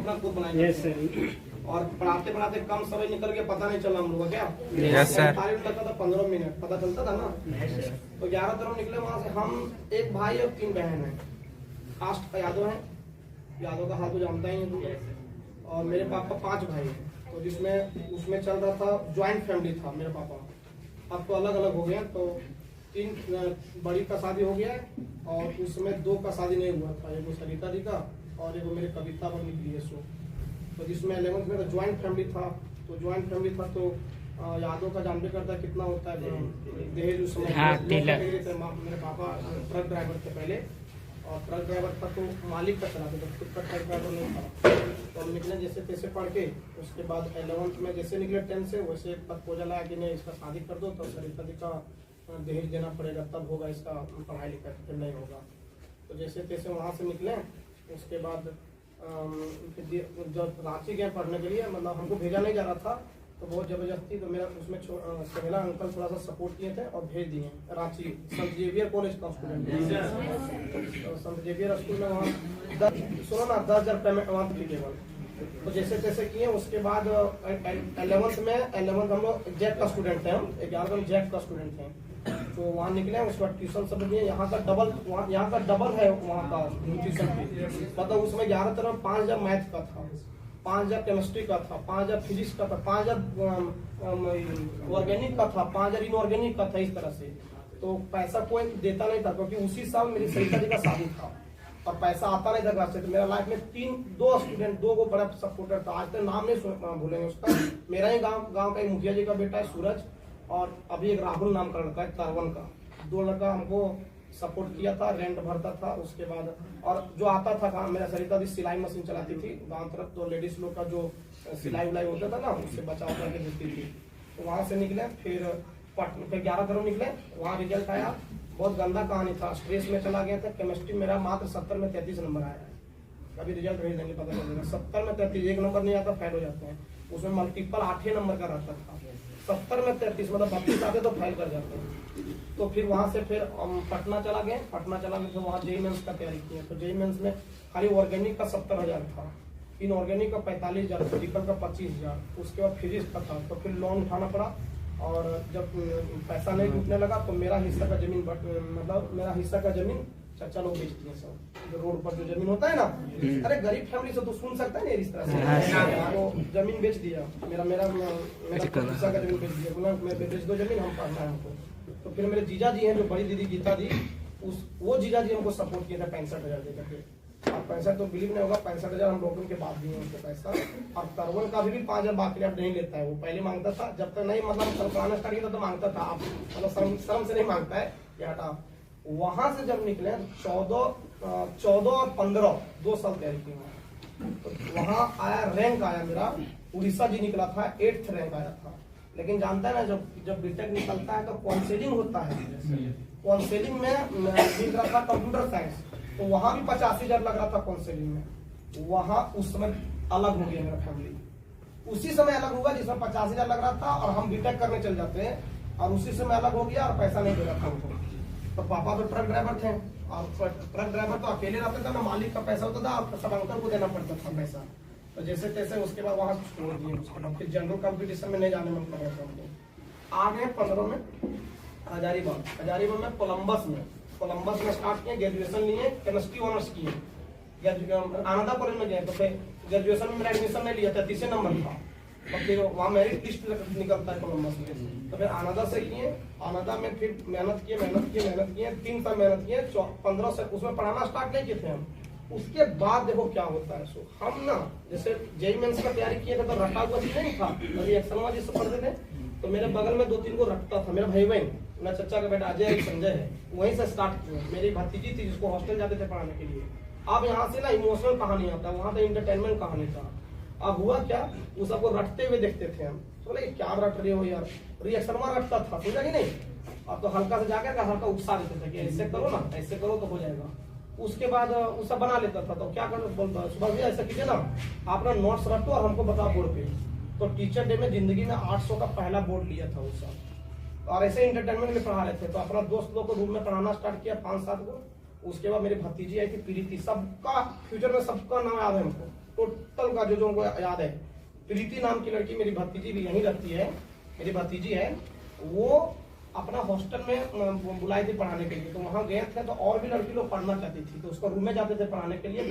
अपना खुद बनाए और पढ़ाते पढ़ाते कम समय निकल गया, पता नहीं चला हम लोग क्या। Yes sir. लगता था 15 मिनट, पता चलता था ना। तो 11 तरफ निकले वहां से। हम एक भाई और 3 बहन है। कास्ट का यादव है, यादव का हाल तो जानता ही है। और मेरे पापा 5 भाई हैं, तो जिसमें उसमें चल रहा था ज्वाइंट फैमिली था मेरे पापा। अब तो अलग अलग हो गए। तो 3 बड़ी का शादी हो गया है और उसमें 2 का शादी नहीं हुआ था, एक सरिता जी का और एक मेरे कविता पर निकली है सो। तो जिसमें 11th में तो ज्वाइंट फैमिली था। तो ज्वाइंट फैमिली था तो यादव का जानते करता है कितना होता है दहेज उस समय। मेरे पापा ट्रक ड्राइवर थे पहले, और ट्रक ड्राइवर था तो मालिक का चलाते थे, खुद का ट्रक ड्राइवर नहीं था। तो हम निकले जैसे तैसे पढ़ के। उसके बाद 11th में जैसे निकले 10 से, वैसे प्रपोजल आया कि नहीं इसका शादी कर दो, तो सरिता जी का दहेज देना पड़ेगा तब होगा इसका पढ़ाई लिखाई, फिर नहीं होगा। तो जैसे तैसे वहाँ से निकले। उसके बाद जब रांची गए पढ़ने के लिए, मतलब हमको भेजा नहीं जा रहा था तो बहुत जबरदस्ती, तो मेरा उसमें सहेला अंकल थोड़ा सा सपोर्ट किए थे और भेज दिए रांची। संत जेवियर कॉलेज का स्टूडेंट है। संत जेवियर स्कूल में वहाँ 10,000 पेमेंट वहाँ थी केवल। तो जैसे तैसे किए। उसके बाद 11th हम लोग जैक का स्टूडेंट थे, हम 11th में जैक का स्टूडेंट थे। तो वहाँ निकले। उसके बाद ट्यूशन सब दिए। यहाँ का डबल है वहाँ का ट्यूशन फी। मतलब उसमें 11 तरफ 5,000 मैथ का था, 5,000 केमिस्ट्री का था, 5,000 फिजिक्स का था, 5,000 ऑर्गेनिक का था, 5,000 इनऑर्गेनिक का था, इस तरह से। तो पैसा कोई देता नहीं था क्योंकि उसी साल मेरी सरिता जी का शादी था और पैसा आता नहीं था घर से। तो मेरा लाइफ में 2 स्टूडेंट, 2 को बड़ा सपोर्टर था। आज तक नाम नहीं भूलेंगे उसका। मेरा ही गांव का एक मुखिया जी का बेटा है सूरज, और अभी एक राहुल नाम का लड़का है तारवन का। 2 लड़का हमको सपोर्ट किया था, रेंट भरता था। उसके बाद और जो आता था काम, मेरा सरिता दी सिलाई मशीन चलाती थी गांव तरफ, तो लेडीज लोग का जो सिलाई उलाई होता था ना, उससे बचाव करके देती थी। तो वहां से निकले। फिर 11 तरफ निकले। वहाँ रिजल्ट आया, बहुत गंदा कहानी था, स्ट्रेस में चला गया था। केमिस्ट्री मेरा मात्र 70 में 33 नंबर आया है। अभी रिजल्ट भेज देंगे, पता चलेगा। 70 में 33, 1 नंबर नहीं आता फेल हो जाते हैं। उसमें मल्टीपल 8 नंबर का रहता था। 70 में 33 मतलब 32 आते तो फेल कर जाते हैं। तो फिर वहां से फिर पटना चला गए। पटना चला गए तो वहाँ जेई मेंस का तैयारी किया। तो जेई मेंस में खाली ऑर्गेनिक का 70,000 था, इनऑर्गेनिक का 45,000, फिजिकल का 25,000। उसके बाद फिजिक्स का था। तो फिर लोन उठाना पड़ा। और जब पैसा नहीं जुटने लगा तो मेरा हिस्सा का जमीन, मतलब मेरा हिस्सा का जमीन चाचा लोग बेच दिए सब। जो रोड पर जो जमीन होता है ना, अरे गरीब फैमिली से तो सुन सकता है ना इस तरह से। वो जमीन बेच दिया, मेरा हिस्सा का जमीन बेच दिया। मैं बेच दो जमीन, हम पढ़ना है हमको। तो फिर मेरे जीजा जी हैं जो बड़ी दीदी गीता दी, वो जीजा जी हमको सपोर्ट किया था 65,000 देकर के। और 65 तो बिलीव नहीं होगा, 65,000 हम लोगों के बाद दिए उनको पैसा। और तरवन का भी 5,000 बाकी अब नहीं लेता है। वो पहले मांगता था, जब तक नहीं मतलब चलाना स्टार्ट किया तो मांगता था। आप मतलब शर्म से नहीं मांगता है ये हटा। वहां से जब निकले 14 और 15 2 साल तैयारी की। तो वहां आया, रैंक आया मेरा, उड़ीसा जी निकला था, 8th रैंक आया था। लेकिन जानता है ना, जब बीटेक निकलता है तो काउंसलिंग होता है। काउंसलिंग में निकला था कंप्यूटर साइंस, तो वहां भी 85,000 लग रहा था काउंसलिंग में। वहां उस समय अलग हो गया मेरा फैमिली। उसी समय अलग हुआ जिसमें 85,000 लग रहा था और हम बीटेक करने चल जाते हैं, और उसी समय अलग हो गया और पैसा नहीं दे रहा था हमको। तो पापा तो ट्रक ड्राइवर थे, और ट्रक ड्राइवर तो अकेले रहते थे ना, मालिक का पैसा होता था और सब अंकल को देना पड़ता था पैसा। तो जैसे तैसे उसके बाद वहां छोड़ दिए। उसके बाद फिर जनरल कंपटीशन में नहीं जाने मन कर रहा था हमको। आ गए 15 में हजारीबाग में कोलंबस में स्टार्ट किए। ग्रेजुएशन लिए, केमिस्ट्री ऑनर्स किए। आनंदा कॉलेज में गए तो फिर ग्रेजुएशन में मेरा एडमिशन नहीं लिया था, 30 नंबर था। तो फिर वहाँ मेरिट लिस्ट निकलता है कोलंबस में। तो फिर आनंदा से किए। आनंदा में फिर मेहनत किए 3 साल मेहनत किए। 15 से उसमें पढ़ाना स्टार्ट नहीं किए थे हम। उसके बाद देखो क्या होता है। सो हम ना जैसे जेई मेंस का तैयारी किए थे तो रटा हुआ चीज नहीं था, अभी एक्सलमा जी से पढ़ते थे। तो मेरे बगल में 2-3 को रटता था, मेरा भाई बहन, मेरा चचा का बेटा अजय संजय है, वहीं से स्टार्ट किया। मेरी भतीजी थी जिसको हॉस्टल जाते थे पढ़ाने के लिए। अब यहाँ से ना इमोशनल कहानी आता है, वहाँ तो इंटरटेनमेंट कहानी था। अब हुआ क्या, उस सबको रटते हुए देखते थे हम। तो बोले क्या रट रहे हो यार, रिएक्शनमा रटता था, समझा कि नहीं। अब तो हल्का से जाकर हल्का उत्साह देते थे कि ऐसे करो ना, ऐसे करो तो हो जाएगा। उसके बाद वो सब बना लेता था। तो क्या कर बोलता, सुबह भी ऐसा कीजिए ना, आप ना नोट्स रखो और हमको बताओ बोर्ड पे। तो टीचर डे में जिंदगी में 800 का पहला बोर्ड लिया था उस साल। और ऐसे इंटरटेनमेंट में पढ़ा रहे थे। तो अपना दोस्त लोग को रूम में पढ़ाना स्टार्ट किया 5-7 को। उसके बाद मेरी भतीजी आई थी प्रीति, सबका फ्यूचर में सबका नाम याद है हमको, टोटल का जो उनको याद है, प्रीति नाम की लड़की मेरी भतीजी भी यहीं रहती है, मेरी भतीजी है, वो अपना हॉस्टल में बुलाई थी पढ़ाने के लिए, तो वहाँ गए थे तो और भी लड़की लोग पढ़ना चाहती थी, तो उसको रूम में जाते थे पढ़ाने के लिए,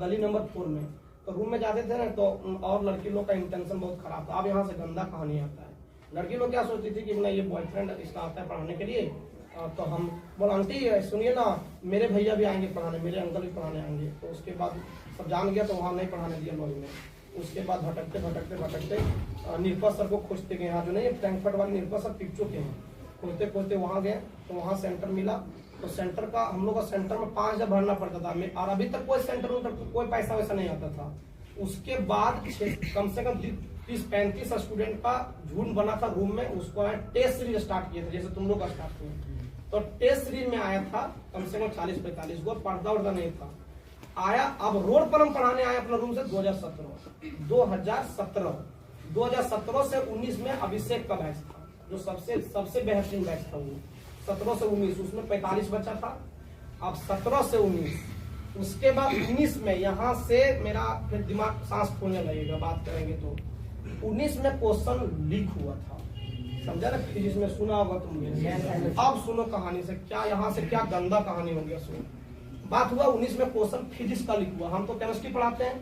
गली नंबर 4 में। तो रूम में जाते थे ना, तो और लड़की लोग का इंटेंशन बहुत खराब था। अब यहाँ से गंदा कहानी आता है। लड़की लोग क्या सोचती थी कि ये बॉयफ्रेंड इसका आता है पढ़ाने के लिए, तो हम बोला आंटी सुनिए ना, मेरे भैया भी आएंगे पढ़ाने, मेरे अंकल भी पढ़ाने आएंगे। तो उसके बाद सब जान गया, तो वहाँ नहीं पढ़ाने दिया लॉज में। उसके बाद भटकते भटकते भटकते निर्पा सर को खोजते गए, यहाँ जो नहीं फ्रैंकफर्ट वाले निर्पा सर पिक्चो के हैं, खोजते खोजते वहाँ गए, तो वहाँ सेंटर मिला। तो सेंटर का हम लोग का सेंटर में 5,000 भरना पड़ता था, और अभी तक कोई सेंटर में कोई पैसा वैसा नहीं आता था। उसके बाद कम से कम 30-35 स्टूडेंट का झुंड बना था रूम में, उसको टेस्ट सीरीज स्टार्ट किए थे, जैसे तुम लोग का स्टार्ट किए। तो टेस्ट सीरीज में आया था कम से कम 40-45 को, पर्दा वर्दा नहीं था आया। अब रोड पर हम पढ़ाने आए अपना रूम से 2017 से 19 में अभिषेक का बैच था, जो सबसे बेहतरीन बैच था वो 17 से 19, उसमें 45 बच्चा था। अब 17 से 19, उसके बाद 19 में यहाँ से मेरा फिर दिमाग सांस फूलने लगेगा, बात करेंगे तो 19 में क्वेश्चन लीक हुआ था, समझा ना, फिजिक्स में सुना होगा तुमने। अब सुनो कहानी से क्या, यहाँ से क्या गंदा कहानी हो गया। सुनो, बात हुआ 19 में क्वेश्चन फिजिक्स का लीक हुआ। हम तो केमिस्ट्री पढ़ाते हैं,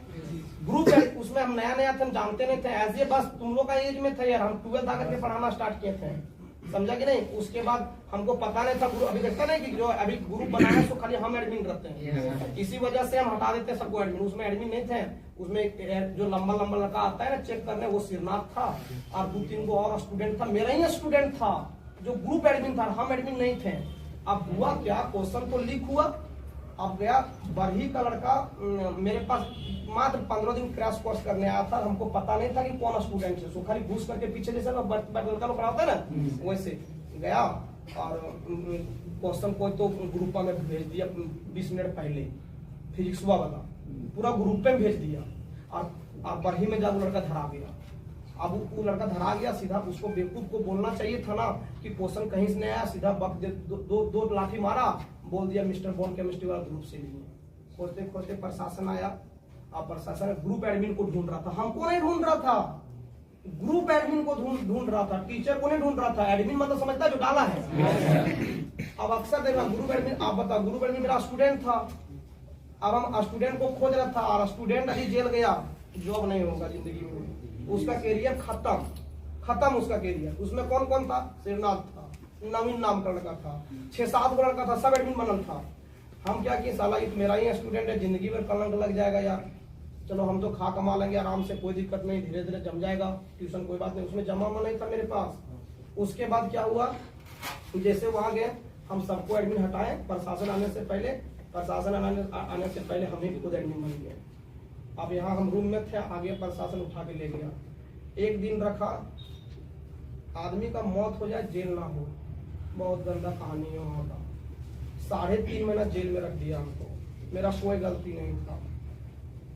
ग्रुप है, उसमें हम नया थे, हम जानते नहीं थे, एज ए बस तुम लोग का एज में थे यार, हम 12th आकर के पढ़ाना स्टार्ट किए थे, समझा कि नहीं। उसके बाद हमको पता नहीं था ग्रुप, अभी देखता नहीं कि जो अभी ग्रुप बना है सो खाली हम एडमिन रहते हैं, इसी वजह से हम हटा देते हैं सबको एडमिन। उसमें एडमिन नहीं थे, उसमें जो लंबा लड़का आता है ना चेक करने, वो श्रीनाथ था, और 2-3 को और स्टूडेंट था, मेरा ही स्टूडेंट था जो ग्रुप एडमिन था, हम एडमिन नहीं थे। अब हुआ क्या, क्वेश्चन तो लीक हुआ। अब गया बरही का लड़का मेरे पास मात्र 15 दिन क्रैश कोर्स करने आया था, हमको पता नहीं था कि कौन स्टूडेंट है, सो खाली घूस करके पीछे जैसे लड़का लोग पढ़ाता है ना, वैसे गया और क्वेश्चन को तो ग्रुप में भेज दिया 20 मिनट पहले, फिजिक्स वाला पूरा ग्रुप में भेज दिया, और बरही में जब लड़का धरा गया। अब वो लड़का धरा गया, सीधा उसको बेवकूफ को बोलना चाहिए था ना कि क्वेश्चन कहीं से नहीं आया, सीधा बक दे दो लाठी मारा, बोल दिया मिस्टर बॉन केमिस्ट्री वाला ग्रुप से लिए। खोजते खोजते प्रशासन आया, अब प्रशासन ग्रुप एडमिन को ढूंढ रहा था, हमको नहीं ढूंढ रहा था, ग्रुप एडमिन को ढूंढ रहा था, टीचर को नहीं ढूंढ रहा था। एडमिन मतलब समझता है जो डाला है। अब अक्सर देखा ग्रुप एडमिन, आप बताओ ग्रुप एडमिन मेरा स्टूडेंट था, अब हम स्टूडेंट को खोज रहा था, और स्टूडेंट अभी जेल गया, जॉब नहीं होगा जिंदगी में, उसका कैरियर खत्म उसका कैरियर। उसमें कौन कौन था, श्रीनाथ था, नवीन नाम का लड़का था, 6-7 को लड़का था, सब एडमिन बनल था। हम क्या किए, साला ये तो मेरा ही स्टूडेंट है, जिंदगी भर कलंक लग जाएगा यार, चलो हम तो खा कमा लेंगे आराम से, कोई दिक्कत नहीं, धीरे धीरे जम जाएगा ट्यूशन, कोई बात नहीं। उसमें जमा नहीं था मेरे पास। उसके बाद क्या हुआ, जैसे वहां गए हम सबको एडमिन हटाए, प्रशासन आने से पहले हम ही खुद एडमिन बन गए। अब यहाँ हम रूम में थे, आगे प्रशासन उठा के ले गया, एक दिन रखा, आदमी का मौत हो जाए जेल ना हो, बहुत गंदा कहानी है वहाँ का। 3.5 महीना जेल में रख दिया हमको, मेरा कोई गलती नहीं था,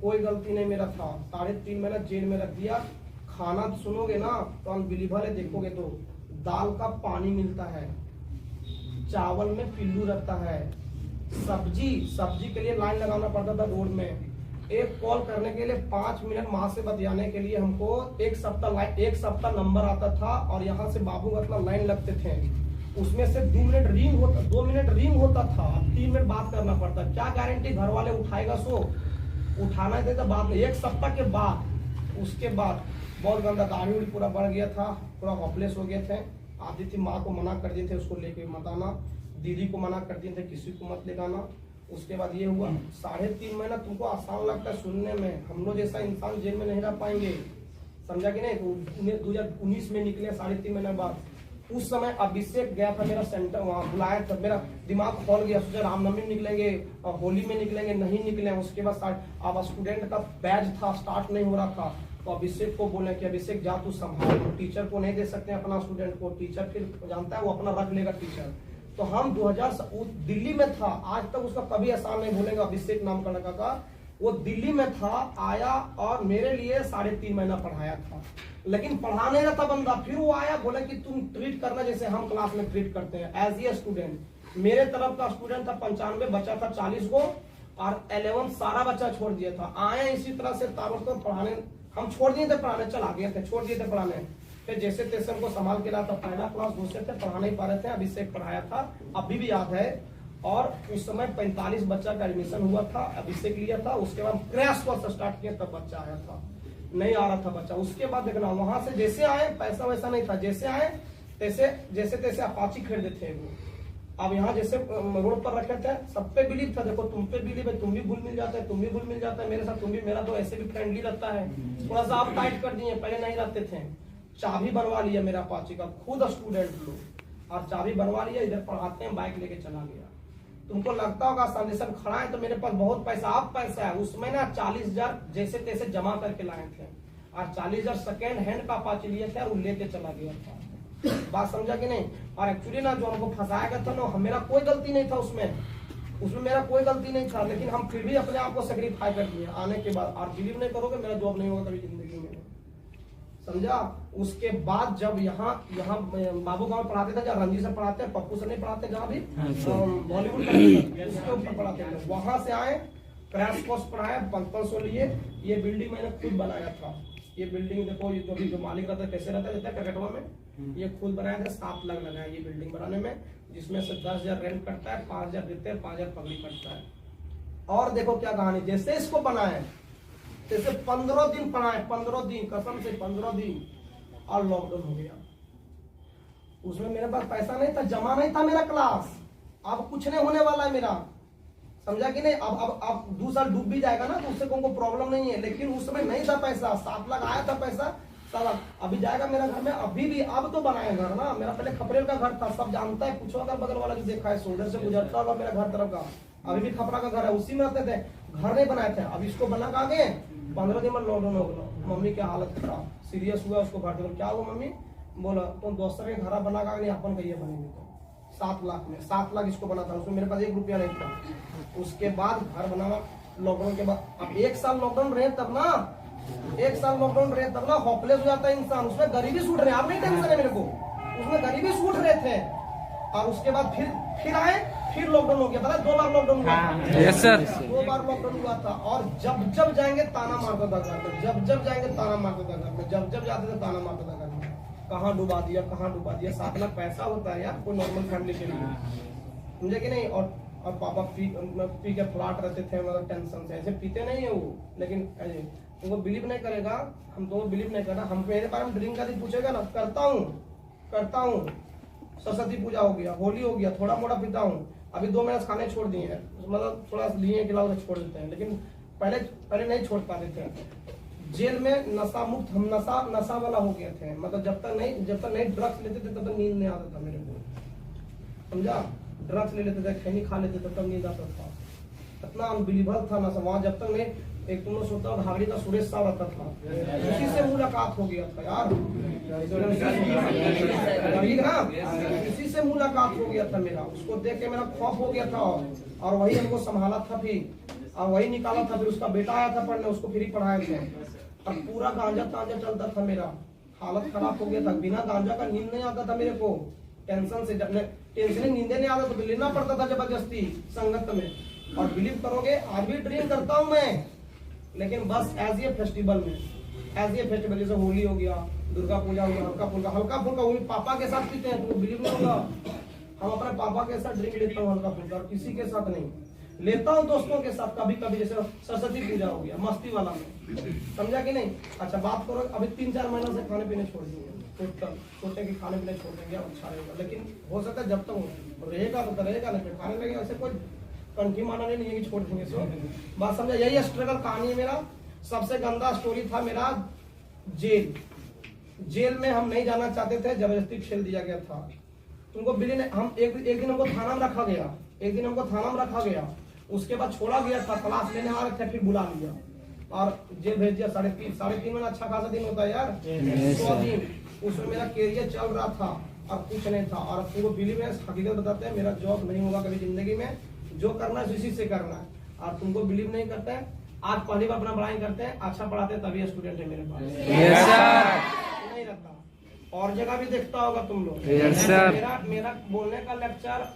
कोई गलती नहीं मेरा था, 3.5 महीना जेल में रख दिया। खाना सुनोगे ना तो अनबिलीवर है, देखोगे तो दाल का पानी मिलता है, चावल में पिल्लू रहता है, सब्जी के लिए लाइन लगाना पड़ता था रोड में, एक कॉल करने के लिए 5 मिनट माँ से बतियाने के लिए हमको एक सप्ताह नंबर आता था, और यहाँ से बाबू का लाइन लगते थे, उसमें से 2 मिनट रिंग होता था, 3 मिनट बात करना पड़ता। क्या गारंटी घर वाले उठाएगा, सो उठाना देता बात नहीं। 1 सप्ताह के बाद, उसके बाद बहुत गंदा, दाढ़ी उड़ी पूरा बढ़ गया था, पूरा होपलेस हो गए थे। आती थी माँ को मना कर दिए थे उसको लेके मत आना, दीदी को मना कर दिए थे किसी को मत ले आना। उसके बाद ये हुआ, 3.5 महीना तुमको आसान लगता है सुनने में, हम लोग जैसा इंसान जेल में नहीं रह पाएंगे, समझा कि नहीं। तो 2019 में निकले 3.5 महीने बाद। उस समय अभिषेक गया था मेरा सेंटर, वहाँ बुलाया था, मेरा दिमाग खोल गया, सोचा रामनवमी निकलेंगे और होली में निकलेंगे, नहीं निकले। उसके बाद अब स्टूडेंट का बैच था, स्टार्ट नहीं हो रहा था, तो अभिषेक को बोले कि अभिषेक जा तू संभाल, टीचर को नहीं दे सकते अपना स्टूडेंट को, टीचर फिर जानता है वो अपना रख लेगा टीचर। तो हम 2000 दिल्ली में था, आज तक उसका कभी एहसान नहीं भूलेगा, अभिषेक नाम का लड़का का, वो दिल्ली में था, आया और मेरे लिए 3.5 महीना पढ़ाया था, लेकिन पढ़ा नहीं रहा था बंदा। फिर वो आया, बोला कि तुम ट्रीट करना जैसे हम क्लास में ट्रीट करते हैं, एज ए स्टूडेंट। मेरे तरफ का स्टूडेंट था 95, बचा था 40 को, और 11 सारा बच्चा छोड़ दिया था। आए इसी तरह से ताबड़तोड़ पढ़ाने, हम छोड़ दिए थे पढ़ाने, चल आ गए थे, छोड़ दिए थे पढ़ाने। फिर जैसे तैसे हमको संभाल के रहा था, पहला क्लास घुसे थे, पढ़ा नहीं पा रहे थे, अभिषेक पढ़ाया था, अभी भी याद है। और उस समय 45 बच्चा का एडमिशन हुआ था, अभिषेक लिया था। उसके बाद क्रैश कोर्स स्टार्ट किया, तब बच्चा आया था, नहीं आ रहा था बच्चा। उसके बाद देखना वहां से जैसे आए, पैसा वैसा नहीं था, जैसे आए तैसे जैसे तैसे अपाची खरीदे थे वो। अब यहाँ जैसे रोड पर रखे थे, सब पे बिलीव था, देखो तुम पे बिलीव है, तुम भी भूल मिल जाते हैं, तुम भी भूल मिल जाता है मेरे साथ, तुम भी, मेरा तो ऐसे भी फ्रेंडली रहता है, थोड़ा सा आप टाइट कर दिए, पहले नहीं रहते थे। चाबी बनवा लिया मेरा अपाची का, खुद स्टूडेंट लोग, और चाबी बनवा लिया, इधर पढ़ाते हैं, बाइक लेके चला गया। तुमको लगता होगा संदेशन खड़ा है तो मेरे पास बहुत पैसा, आप पैसा है, उसमें ना 40,000 जैसे तैसे जमा करके लाए थे, और 40,000 सेकेंड हैंड का अपाची लिए थे, और वो लेके चला गया था। बात समझा कि नहीं? और एक्चुअली ना जो हमको फंसाया गया था ना, मेरा कोई गलती नहीं था उसमें मेरा कोई गलती नहीं था, लेकिन हम फिर भी अपने आप को सेक्रीफाई कर दिए आने के बाद। और बिलीव नहीं करोगे, मेरा जॉब नहीं होगा कभी जिंदगी में, समझा? उसके बाद जब यहाँ बाबू गांव पढ़ाते थे, जहाँ रंजी से पढ़ाते हैं, पप्पू से नहीं पढ़ाते, जहाँ भी बॉलीवुड उसके ऊपर पढ़ाते थे, वहां से आए, क्रैश कोर्स पढ़ाया, 500 लिए। ये बिल्डिंग मैंने खुद बनाया था, ये बिल्डिंग देखो, ये जो मालिक रहता है कैसे रहता है क्रिकेटवा में, ये खुद बनाया था। 7 लाख लगाया ये बिल्डिंग बनाने में, जिसमें से 10,000 रेंट कटता है, 5,000 देते हैं, 5,000 पगड़ी कटता है। और देखो क्या कहानी, जैसे इसको बनाए जैसे 15 दिन पढ़ाए, 15 दिन, कसम से 15 दिन, और लॉकडाउन हो गया। उसमें मेरे पास पैसा नहीं था, जमा नहीं था मेरा क्लास। अब कुछ नहीं होने वाला है मेरा, समझा कि नहीं? अब 2 साल डूब भी जाएगा ना तो उससे कोई प्रॉब्लम नहीं है, लेकिन उस समय नहीं था पैसा। 7 लाख आया था पैसा, साला अभी जाएगा मेरा घर में, अभी भी। अब तो बनाया घर ना, मेरा पहले खपरेल का घर था, सब जानता है, पूछो अगर बगल वाला जो देखा है, सोल्डर से गुजरता होगा मेरा घर तरफ का, अभी भी खपरा का घर है, उसी में रहते थे, घर नहीं बनाए थे। अब इसको बना के आगे 15 दिन में लॉकडाउन हो गया। मम्मी की हालत खराब, सीरियस हुआ, उसको भर्ती कर, क्या हुआ मम्मी? बोला तुम दोस्तों के घर बना के नहीं, अपन कहिए बनेंगे तो 7 लाख में, 7 लाख इसको बना था, उसमें मेरे पास 1 रुपया नहीं था। उसके बाद घर बनाना लॉकडाउन के बाद। अब 1 साल लॉकडाउन रहे तब ना, 1 साल लॉकडाउन रहे तब ना, होपलेस हो जाता है इंसान, उसमें गरीबी सूट रहे, आप नहीं टेंशन है मेरे को, उसमें गरीबी सूट रहे थे। और उसके बाद फिर आए, फिर लॉकडाउन हो गया, पता 2 बार लॉकडाउन हुआ था। यस सर, 2 बार लॉकडाउन हुआ था। और जब जाएंगे ताना मारता था घर में, जब जाएंगे ताना मारता था घर में, जब जाते थे ताना मारता था घर में, कहाँ डुबा दिया, कहाँ डुबा दिया। 7 लाख पैसा होता है यार कोई नॉर्मल फैमिली के लिए, समझे कि नहीं? और पापा पी के फ्लैट रहते थे, मतलब टेंशन से, ऐसे पीते नहीं है वो, लेकिन तुमको बिलीव नहीं करेगा, हम तो बिलीव नहीं करना। हम मेरे बारे में ड्रिंक का दिन पूछेगा ना, करता हूँ। सरस्वती पूजा हो गया, होली हो गया, थोड़ा मोड़ा पीता हूँ। अभी 2 महीने खाने छोड़ दिए हैं, मतलब थोड़ा लिए खिलाओ तो छोड़ देते हैं, लेकिन पहले नहीं छोड़ पाते थे। जेल में नशा मुक्त, हम नशा वाला हो गए थे, मतलब जब तक नहीं ड्रग्स लेते थे तब तक नींद नहीं आता था मेरे को, समझा? ड्रग्स ले लेते थे, खैनी खा लेते थे, तब नींद आता था। इतना अनबिलीवेबल था नशा वहां, जब तक नहीं, एक तुम लोग सोचता हूँ भागड़ी का सुरेश साहब रहता था, उसी से मुलाकात हो गया था यार, इसी से मुलाकात हो गया था मेरा। उसको देख के मेरा खौफ हो गया था, और वही हमको संभाला था, फिर और वही निकाला था। फिर उसका बेटा आया था पढ़ने, उसको फ्री पढ़ाए थे। और पूरा गांजा तांजा चलता था, मेरा हालत खराब हो गया था। बिना गांजा का नींद नहीं आता था मेरे को, टेंशन से, टेंशन नींदे नहीं आता तो लेना पड़ता था जबरदस्ती संगत में। और बिलीव करोगे आज भी ड्रिंक करता हूँ मैं, लेकिन बस एज ए फेस्टिवल में, एज ए फेस्टिवल, जैसे होली हो गया, दुर्गा पूजा हो गया, हल्का फुल्का वो भी पापा के साथ पीते हैं, तो बिलीव नहीं होगा, हम अपने पापा के साथ ड्रिंक लेता हूँ हल्का फुल्का, किसी के साथ नहीं लेता हूँ, दोस्तों के साथ कभी कभी, जैसे सरस्वती पूजा हो गया मस्ती वाला में, समझा कि नहीं? अच्छा बात करो, अभी 3-4 महीनों से खाने पीने छोड़ दिए, छोटे के खाने पीने छोड़ देंगे, अच्छा रहेगा। लेकिन हो सकता है जब तक रहेगा तो रहेगा, नहीं फिर खाने लगे, ऐसे कोई कंठी माना नहीं है कि छोड़ देंगे। सो बात समझा, यही स्ट्रगल कहानी है मेरा। सबसे गंदा स्टोरी था मेरा जेल में हम नहीं जाना चाहते थे, जबरदस्ती खेल दिया गया था। तुमको बिलीव नहीं, हम एक दिन हमको थाना में रखा गया, उसके बाद छोड़ा गया था, क्लास लेने आ रहे थे, फिर बुला लिया और जेल भेज दिया। 3.5 महीना अच्छा खासा दिन होता है यार, 100 दिन। उसमें मेरा कैरियर चल रहा था और कुछ नहीं था। और तुमको बिलीव नहीं, हकीकत बताते हैं, मेरा जॉब नहीं होगा कभी जिंदगी में, जो करना है इसी से करना है। और तुमको बिलीव नहीं करते हैं, आज पहली बार अपना पढ़ाई करते हैं, अच्छा पढ़ाते हैं, तभी स्टूडेंट है मेरे पास। नहीं रहता, और जगह भी देखता होगा तुम लोग। मेरा बोलने का लेक्चर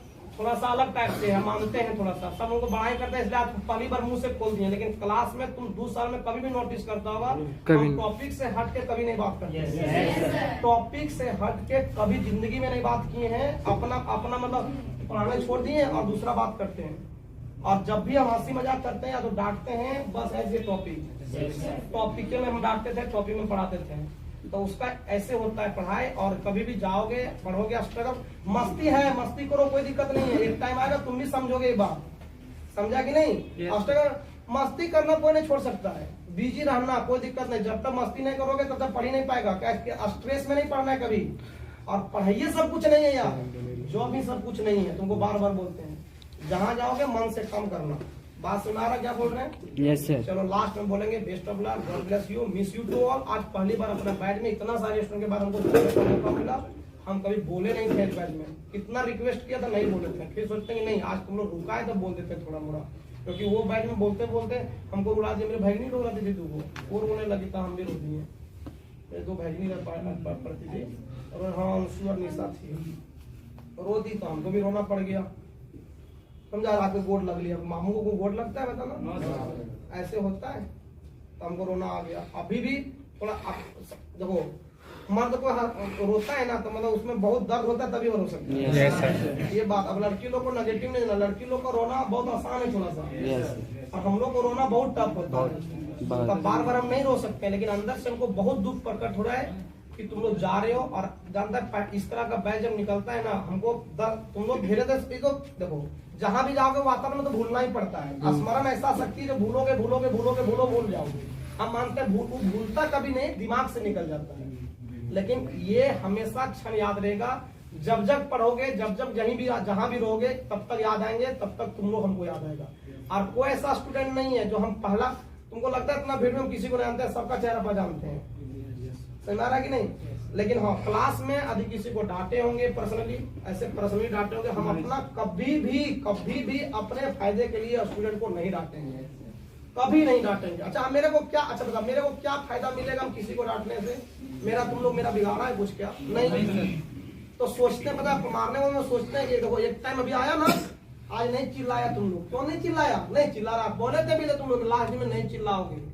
थोड़ा सा अलग टाइप से है, मानते हैं थोड़ा सा, सब उनको बड़ाई करते हैं, इसलिए आप पहली बार मुंह से खोल दिए। लेकिन क्लास में तुम 2 साल में कभी भी नोटिस करता होगा, हम टॉपिक से हट के कभी नहीं बात करते। टॉपिक से हट के कभी जिंदगी में नहीं बात किए हैं। अपना मतलब पढ़ाना छोड़ दिए और दूसरा बात करते हैं। और जब भी हम हंसी मजाक करते हैं या तो डांटते हैं, बस ऐसे टॉपिक में हम डांटते थे, टॉपिक में पढ़ाते थे। तो उसका ऐसे होता है पढ़ाई। और कभी भी जाओगे पढ़ोगे, स्ट्रगल, मस्ती है, मस्ती करो, कोई दिक्कत नहीं है। एक टाइम आएगा तुम भी समझोगे ये बात, समझा कि नहीं? स्ट्रगल मस्ती करना कोई नहीं छोड़ सकता है, बिजी रहना कोई दिक्कत नहीं। जब तक मस्ती नहीं करोगे तब तक पढ़ ही नहीं पाएगा। क्या स्ट्रेस में नहीं पढ़ना है कभी। और पढ़ाइए सब कुछ नहीं है यार, जो भी सब कुछ नहीं है, तुमको बार बार बोलते हैं। जहाँ जाओगे मन से काम करना। बात सुना रहा क्या बोल रहे हैं? Yes sir. चलो लास्ट में बोलेंगे best of luck, god bless you, miss you to all. आज पहली बार अपने बैच में इतना सारे स्टूडेंट के बाद हमको बोलने का मौका मिला। हम कभी बोले नहीं थे बैच में, कितना रिक्वेस्ट किया था नहीं बोले थे। फिर सोचते हैं नहीं आज तुम लोग रुका है तो बोल देते थोड़ा मोड़ा, क्योंकि वो बैच में बोलते बोलते हमको रुला दिया। मेरे भैगनी रो रही थी को, वो रोने लगी था, हम भी रो दिए। मेरे 2 भैगनी पड़ती थी और हाँ अंशु और निशा थी, रो दी तो हमको भी रोना पड़ गया। समझा, आके गोड लग लिया। मामू को गोड लगता है बताना, ऐसे होता है। तो हमको रोना आ गया। अभी भी थोड़ा देखो, मर्द को रोता है ना तो मतलब उसमें बहुत दर्द होता है, तभी वो रो सकता है। ये बात। अब लड़की लोग को नेगेटिव नहीं, लड़की लोग का रोना बहुत आसान है थोड़ा सा, और हम लोग को रोना बहुत टफ होता है। तो बार बार हम नहीं रो सकते, लेकिन अंदर से हमको बहुत दुख प्रकट हो रहा है कि तुम लोग जा रहे हो। और जानता इस तरह का बैच जब निकलता है ना, हमको तुम लोग धीरे धीरे देखो, जहां भी जाओगे वातावरण तो भूलना ही पड़ता है। स्मरण ऐसा शक्ति जो भूलोगे भूलोगे भूलोगे भूल जाओगे। हम मानते हैं भूलता कभी नहीं, दिमाग से निकल जाता है। लेकिन ये हमेशा क्षण याद रहेगा। जब जब पढ़ोगे, जब जब जहां भी रहोगे, तब तक याद आएंगे, तब तक तुम लोग हमको याद आएगा। और कोई ऐसा स्टूडेंट नहीं है जो हम पहला, तुमको लगता है इतना भीड़ में हम किसी को नहीं जानते, सबका चेहरा पर जानते हैं, समझ रहा कि नहीं? लेकिन हाँ, क्लास में यदि किसी को डांटे होंगे पर्सनली, ऐसे पर्सनली डांटे होंगे, हम अपना कभी भी अपने फायदे के लिए स्टूडेंट को नहीं डांटेंगे, कभी नहीं डांटेंगे। अच्छा मेरे को क्या, अच्छा बता, मेरे को क्या फायदा मिलेगा हम किसी को डांटने से? मेरा तुम लोग मेरा बिगाड़ा है कुछ क्या? नहीं। तो सोचते पता मारने में सोचते हैं कि देखो एक टाइम अभी आया ना, आज नहीं चिल्लाया तुम लोग, क्यों नहीं चिल्लाया? नहीं चिल्ला रहा, बोले थे भी तुम लोग लास्ट में नहीं चिल्लाओगे,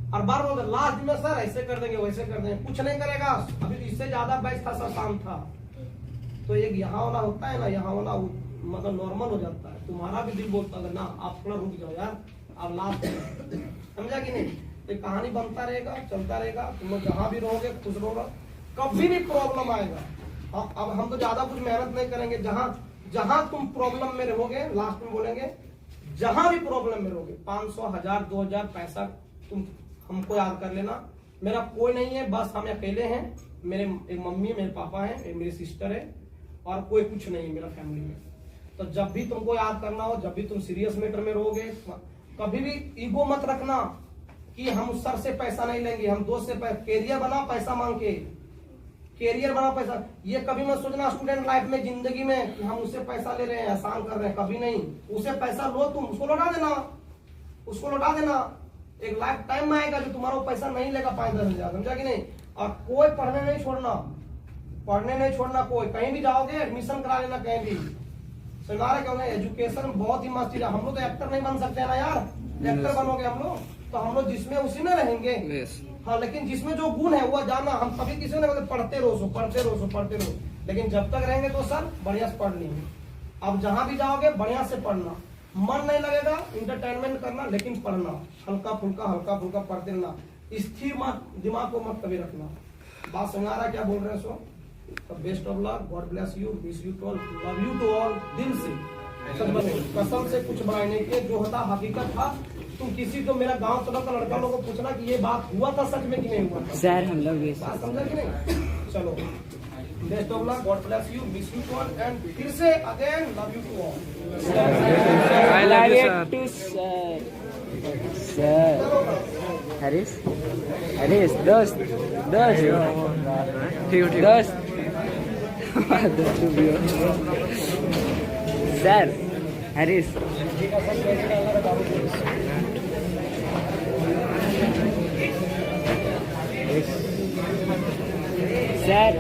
और बार बोलते लास्ट में सर ऐसे कर देंगे वैसे कर देंगे, कुछ नहीं करेगा। अभी इससे ज्यादा बैच था, सब शांत था। तो एक यहाँ वाला होता है ना, यहाँ वाला मतलब नॉर्मल हो जाता है। तुम्हारा भी दिल बोलता है ना आप थोड़ा रुक जाओ यार, आप लास्ट समझा कि नहीं? तो कहानी बनता रहेगा, चलता रहेगा। तुम लोग जहाँ भी रहोगे खुश रहोगे, कभी भी प्रॉब्लम आएगा। अब हम तो ज्यादा कुछ मेहनत नहीं करेंगे, जहां तुम प्रॉब्लम में रहोगे, लास्ट में बोलेंगे जहां भी प्रॉब्लम में रहोगे, 500 1000 2000 पैसा तुम हमको याद कर लेना। मेरा कोई नहीं है, बस हम अकेले हैं। मेरे एक मम्मी, मेरे पापा हैं, एक मेरी सिस्टर है, और कोई कुछ नहीं है मेरा फैमिली में। तो जब भी तुमको याद करना हो, जब भी तुम सीरियस मैटर में रहोगे, कभी भी ईगो मत रखना कि हम सर से पैसा नहीं लेंगे, हम दोस्त से कैरियर बना पैसा मांग के, कैरियर बना पैसा। ये कभी मत सोचना स्टूडेंट लाइफ में, जिंदगी में, कि हम उससे पैसा ले रहे हैं, एहसान कर रहे हैं, कभी नहीं। उसे पैसा लो, तुम उसको लौटा देना, उसको लौटा देना। एक लाइफ टाइम में आएगा जो तुम्हारा पैसा नहीं लेगा 5-10 हजार, समझा कि नहीं? और कोई पढ़ने नहीं छोड़ना, पढ़ने नहीं छोड़ना। कोई कहीं भी जाओगे एडमिशन करा लेना कहीं भी। सरकार क्या एजुकेशन बहुत ही मस्त चीज है। हम लोग तो एक्टर नहीं बन सकते ना यार, एक्टर बनोगे हम लोग तो हम लोग जिसमें उसी में रहेंगे। हाँ, लेकिन जिसमें जो गुण है वो जाना। हम कभी किसी ने मतलब पढ़ते रहो, लेकिन जब तक रहेंगे तो सर बढ़िया से पढ़ लेंगे। अब जहां भी जाओगे बढ़िया से पढ़ना, मन नहीं लगेगा इंटरटेनमेंट करना, लेकिन पढ़ना हल्का फुल्का पढ़ते रहना। स्थिर दिमाग को मत कभी रखना। बात समझ आ रहा क्या बोल रहे हैं? So best of luck, god bless you, miss you to all, love you to all, दिल से कसम से कुछ बढ़ाई नहीं किए, जो होता हकीकत था। तुम किसी को, मेरा गांव तरफ का लड़का लोगों को पूछना कि ये बात हुआ था सच में कि नहीं हुआ था। सर हम लोग बात समझा कि नहीं? चलो best of luck, god bless you, miss you to all, and फिर से again love you to all. I love you too sir. Harish दोस्त सर, हरीश सर।